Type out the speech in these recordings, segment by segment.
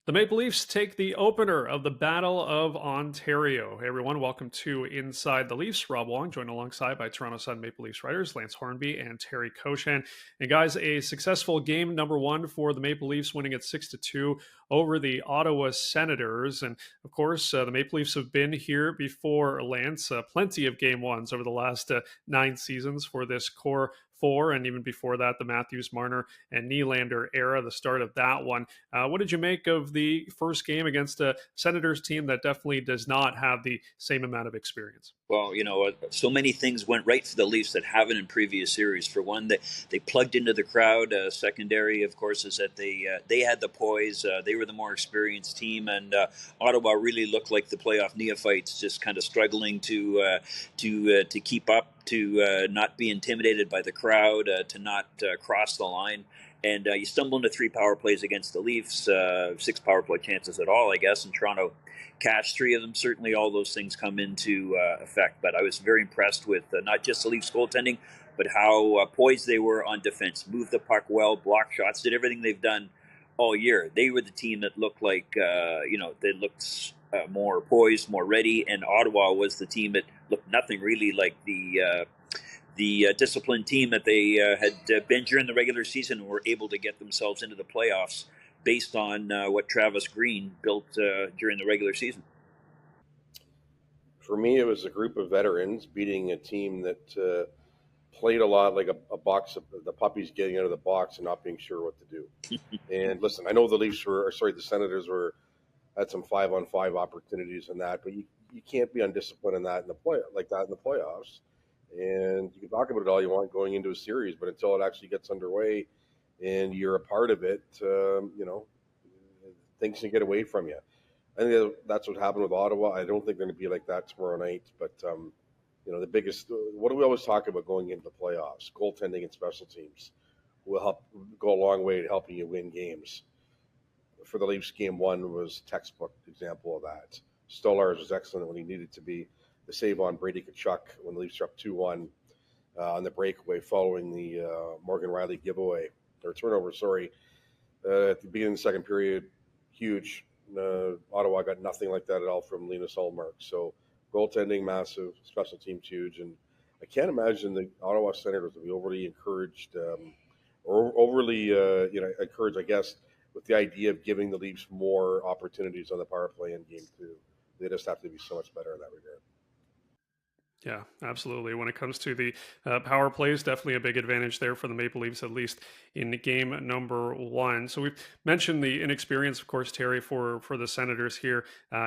The Maple Leafs take the opener of the Battle of Ontario. Hey everyone, welcome to Inside the Leafs. Rob Wong, joined alongside by Toronto Sun Maple Leafs writers Lance Hornby and Terry Koshan. And guys, a successful game number one for the Maple Leafs, winning it 6-2 over the Ottawa Senators. And of course, the Maple Leafs have been here before, Lance. Plenty of game ones over the last 9 seasons for this core four, and even before that, the Matthews, Marner, and Nylander era, the start of that one. What did you make of the first game against a Senators team that definitely does not have the same amount of experience? Well, so many things went right for the Leafs that haven't in previous series. For one, they plugged into the crowd. Secondary, of course, is that they had the poise. They were the more experienced team, and Ottawa really looked like the playoff neophytes, just kind of struggling to keep up, to not be intimidated by the crowd, to not cross the line. And you stumble into 3 power plays against the Leafs, 6 power play chances at all, I guess, and Toronto cashed 3 of them. Certainly all those things come into effect. But I was very impressed with not just the Leafs goaltending, but how poised they were on defense. Moved the puck well, blocked shots, did everything they've done all year. They were the team that looked like, they looked more poised, more ready. And Ottawa was the team that looked nothing really like the disciplined team that they had been during the regular season, and were able to get themselves into the playoffs based on what Travis Green built during the regular season. For me, it was a group of veterans beating a team that played a lot like a box of the puppies getting out of the box and not being sure what to do. And listen, I know the Senators had some 5-on-5 opportunities in that, but you can't be undisciplined in that in the playoffs. And you can talk about it all you want going into a series, but until it actually gets underway and you're a part of it, things can get away from you. I think that's what happened with Ottawa. I don't think they're going to be like that tomorrow night. But, the biggest, what do we always talk about going into the playoffs? Goaltending and special teams will go a long way to helping you win games. For the Leafs, game one was a textbook example of that. Stolarz was excellent when he needed to be. The save on Brady Tkachuk when the Leafs were up 2-1 on the breakaway following the Morgan Riley giveaway, or turnover, sorry. At the beginning of the second period, huge. Ottawa got nothing like that at all from Linus Ullmark. So goaltending, massive. Special teams, huge. And I can't imagine the Ottawa Senators will be overly encouraged, encouraged, I guess, with the idea of giving the Leafs more opportunities on the power play in game 2. They just have to be so much better in that regard. Yeah, absolutely. When it comes to the power plays, definitely a big advantage there for the Maple Leafs, at least in game number one. So we've mentioned the inexperience, of course, Terry, for the Senators here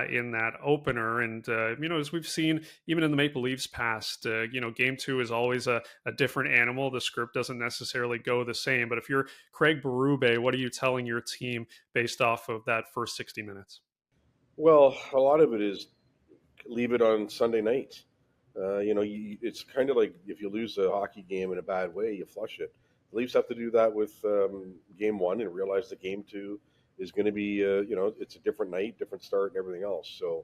in that opener. And, as we've seen, even in the Maple Leafs past, game 2 is always a different animal. The script doesn't necessarily go the same. But if you're Craig Berube, what are you telling your team based off of that first 60 minutes? Well, a lot of it is leave it on Sunday night. It's kind of like if you lose a hockey game in a bad way, you flush it. The Leafs have to do that with game 1 and realize that game 2 is going to be, it's a different night, different start, and everything else. So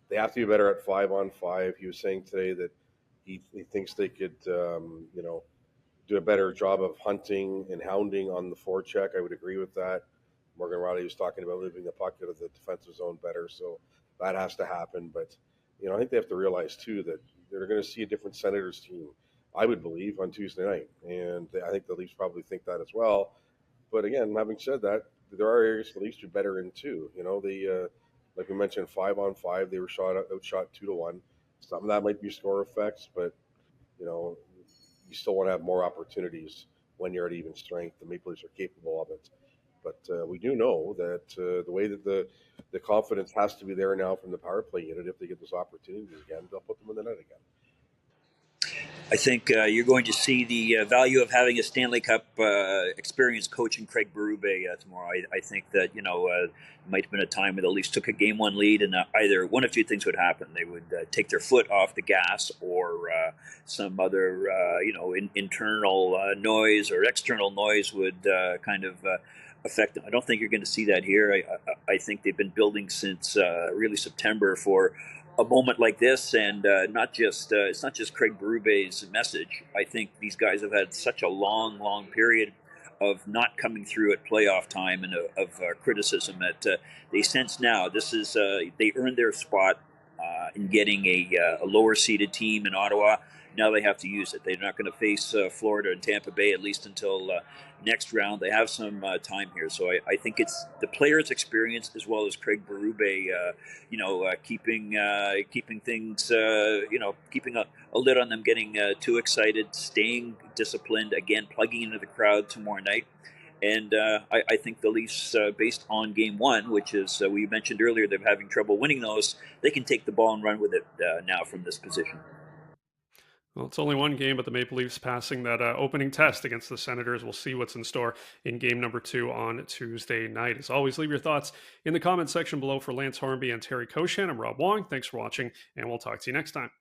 they have to be better at 5-on-5. He was saying today that he thinks they could, do a better job of hunting and hounding on the forecheck. I would agree with that. Morgan Riley was talking about moving the puck out of the defensive zone better, so that has to happen. But I think they have to realize too that they're going to see a different Senators team, I would believe, on Tuesday night. And I think the Leafs probably think that as well. But again, having said that, there are areas the Leafs do better in too. They, like we mentioned, 5-on-5, they were outshot 2-1. Some of that might be score effects, but, you still want to have more opportunities when you're at even strength. The Maple Leafs are capable of it. But we do know that the way that the confidence has to be there now from the power play unit, if they get those opportunities again, they'll put them in the net again. I think you're going to see the value of having a Stanley Cup experienced coach in Craig Berube tomorrow. I think that, might have been a time where the Leafs took a game 1 lead, and either one of 2 things would happen. They would take their foot off the gas, or some other, internal noise or external noise would kind of affect them. I don't think you're going to see that here. I think they've been building since really September for a moment like this, and it's not just Craig Berube's message. I think these guys have had such a long period of not coming through at playoff time and of criticism that they sense now. This is they earned their spot in getting a lower seeded team in Ottawa. Now they have to use it. They're not going to face Florida and Tampa Bay at least until next round. They have some time here, so I think it's the players' experience as well as Craig Berube, keeping things, keeping a lid on them getting too excited, staying disciplined, again plugging into the crowd tomorrow night. And I think the Leafs, based on game one, which is we mentioned earlier, they're having trouble winning those. They can take the ball and run with it now from this position. Well, it's only one game, but the Maple Leafs passing that opening test against the Senators. We'll see what's in store in game number 2 on Tuesday night. As always, leave your thoughts in the comment section below. For Lance Hornby and Terry Koshan, I'm Rob Wong. Thanks for watching, and we'll talk to you next time.